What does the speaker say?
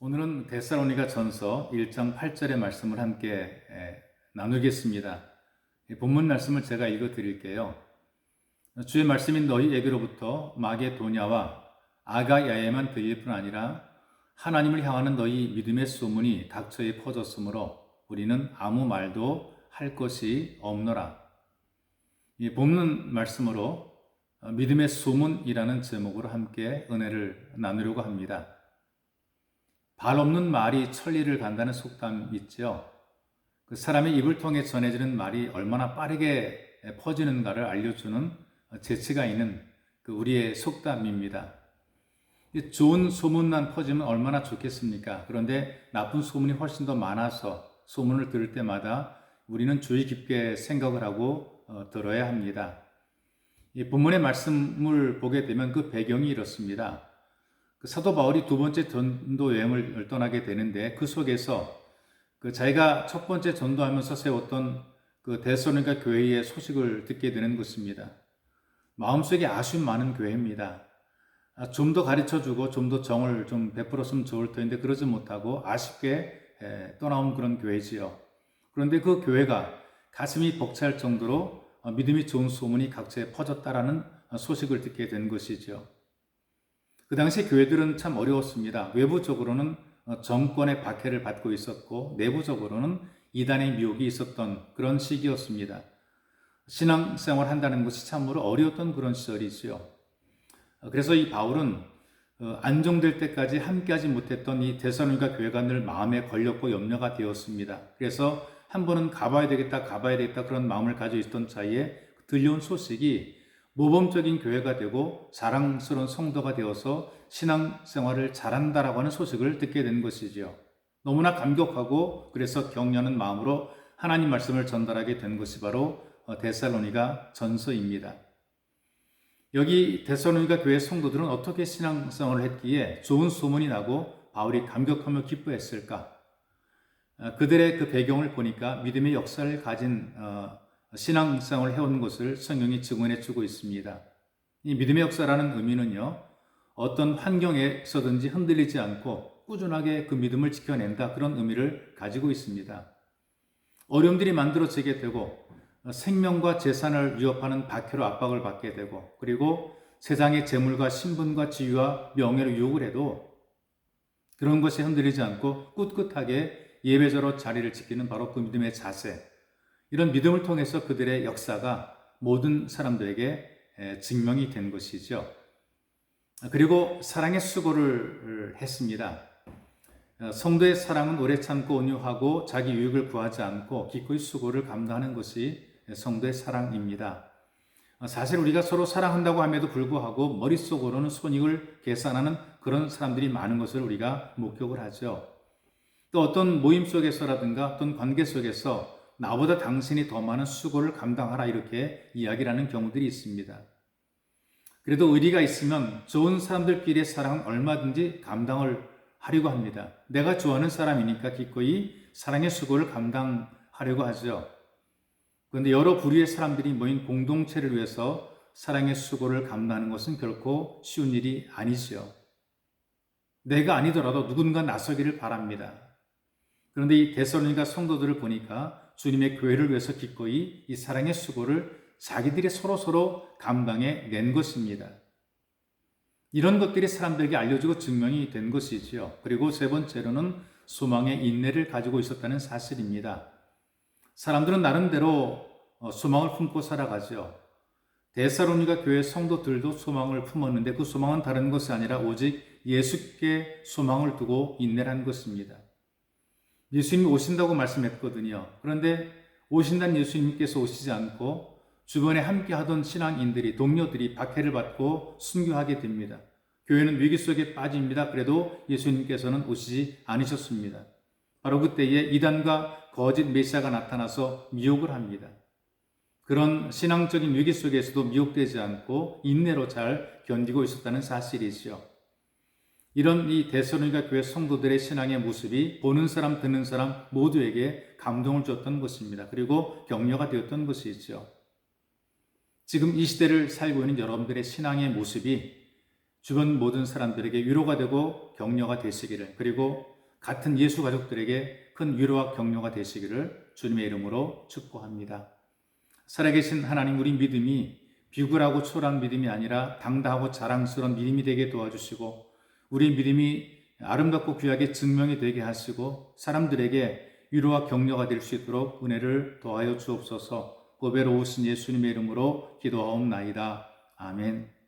오늘은 데살로니가 전서 1장 8절의 말씀을 함께 나누겠습니다. 본문 말씀을 제가 읽어 드릴게요. 주의 말씀인 너희에게로부터 마게도냐와 아가야에만 들릴 뿐 아니라 하나님을 향하는 너희 믿음의 소문이 각처에 퍼졌으므로 우리는 아무 말도 할 것이 없노라. 이 본문 말씀으로 믿음의 소문이라는 제목으로 함께 은혜를 나누려고 합니다. 발 없는 말이 천리를 간다는 속담 있죠. 그 사람의 입을 통해 전해지는 말이 얼마나 빠르게 퍼지는가를 알려주는 재치가 있는 그 우리의 속담입니다. 좋은 소문만 퍼지면 얼마나 좋겠습니까? 그런데 나쁜 소문이 훨씬 더 많아서 소문을 들을 때마다 우리는 주의 깊게 생각을 하고 들어야 합니다. 이 본문의 말씀을 보게 되면 그 배경이 이렇습니다. 그 사도 바울이 두 번째 전도 여행을 떠나게 되는데 그 속에서 자기가 첫 번째 전도하면서 세웠던 그 데살로니가 교회의 소식을 듣게 되는 것입니다. 마음속에 아쉬움 많은 교회입니다. 좀 더 가르쳐주고 좀 더 정을 좀 베풀었으면 좋을 텐데 그러지 못하고 아쉽게 떠나온 그런 교회지요. 그런데 그 교회가 가슴이 벅찰 정도로 믿음이 좋은 소문이 각처에 퍼졌다라는 소식을 듣게 된 것이죠. 그 당시 교회들은 참 어려웠습니다. 외부적으로는 정권의 박해를 받고 있었고 내부적으로는 이단의 미혹이 있었던 그런 시기였습니다. 신앙생활 한다는 것이 참으로 어려웠던 그런 시절이지요. 그래서 이 바울은 안정될 때까지 함께하지 못했던 이 데살로니가 교회가 늘 마음에 걸렸고 염려가 되었습니다. 그래서 한 번은 가봐야 되겠다 그런 마음을 가지고 있던 사이에 들려온 소식이 모범적인 교회가 되고 자랑스러운 성도가 되어서 신앙생활을 잘한다라고 하는 소식을 듣게 된 것이지요. 너무나 감격하고 그래서 격려하는 마음으로 하나님 말씀을 전달하게 된 것이 바로 데살로니가 전서입니다. 여기 데살로니가 교회 성도들은 어떻게 신앙생활을 했기에 좋은 소문이 나고 바울이 감격하며 기뻐했을까? 그들의 그 배경을 보니까 믿음의 역사를 가진 신앙생활을 해온 것을 성경이 증언해 주고 있습니다. 이 믿음의 역사라는 의미는요, 어떤 환경에서든지 흔들리지 않고 꾸준하게 그 믿음을 지켜낸다 그런 의미를 가지고 있습니다. 어려움들이 만들어지게 되고 생명과 재산을 위협하는 박해로 압박을 받게 되고 그리고 세상의 재물과 신분과 지위와 명예를 유혹을 해도 그런 것이 흔들리지 않고 꿋꿋하게 예배자로 자리를 지키는 바로 그 믿음의 자세, 이런 믿음을 통해서 그들의 역사가 모든 사람들에게 증명이 된 것이죠. 그리고 사랑의 수고를 했습니다. 성도의 사랑은 오래 참고 온유하고 자기 유익을 구하지 않고 기꺼이 수고를 감당하는 것이 성도의 사랑입니다. 사실 우리가 서로 사랑한다고 함에도 불구하고 머릿속으로는 손익을 계산하는 그런 사람들이 많은 것을 우리가 목격을 하죠. 또 어떤 모임 속에서라든가 어떤 관계 속에서 나보다 당신이 더 많은 수고를 감당하라 이렇게 이야기를 하는 경우들이 있습니다. 그래도 의리가 있으면 좋은 사람들끼리의 사랑은 얼마든지 감당을 하려고 합니다. 내가 좋아하는 사람이니까 기꺼이 사랑의 수고를 감당하려고 하죠. 그런데 여러 부류의 사람들이 모인 공동체를 위해서 사랑의 수고를 감당하는 것은 결코 쉬운 일이 아니죠. 내가 아니더라도 누군가 나서기를 바랍니다. 그런데 이 데살로니가 성도들을 보니까 주님의 교회를 위해서 기꺼이 이 사랑의 수고를 자기들이 서로 감당해 낸 것입니다. 이런 것들이 사람들에게 알려지고 증명이 된 것이지요. 그리고 세 번째로는 소망의 인내를 가지고 있었다는 사실입니다. 사람들은 나름대로 소망을 품고 살아가죠. 데살로니가 교회 성도들도 소망을 품었는데 그 소망은 다른 것이 아니라 오직 예수께 소망을 두고 인내를 한 것입니다. 예수님이 오신다고 말씀했거든요. 그런데 오신다는 예수님께서 오시지 않고 주변에 함께 하던 신앙인들이, 동료들이 박해를 받고 순교하게 됩니다. 교회는 위기 속에 빠집니다. 그래도 예수님께서는 오시지 않으셨습니다. 바로 그때에 이단과 거짓 메시아가 나타나서 미혹을 합니다. 그런 신앙적인 위기 속에서도 미혹되지 않고 인내로 잘 견디고 있었다는 사실이죠. 이런 이 데살로니가 교회 성도들의 신앙의 모습이 보는 사람, 듣는 사람 모두에게 감동을 줬던 것입니다. 그리고 격려가 되었던 것이죠. 지금 이 시대를 살고 있는 여러분들의 신앙의 모습이 주변 모든 사람들에게 위로가 되고 격려가 되시기를, 그리고 같은 예수 가족들에게 큰 위로와 격려가 되시기를 주님의 이름으로 축복합니다. 살아계신 하나님, 우리 믿음이 비굴하고 초라한 믿음이 아니라 당당하고 자랑스러운 믿음이 되게 도와주시고, 우리 믿음이 아름답고 귀하게 증명이 되게 하시고 사람들에게 위로와 격려가 될 수 있도록 은혜를 더하여 주옵소서. 보배로우신 예수님의 이름으로 기도하옵나이다. 아멘.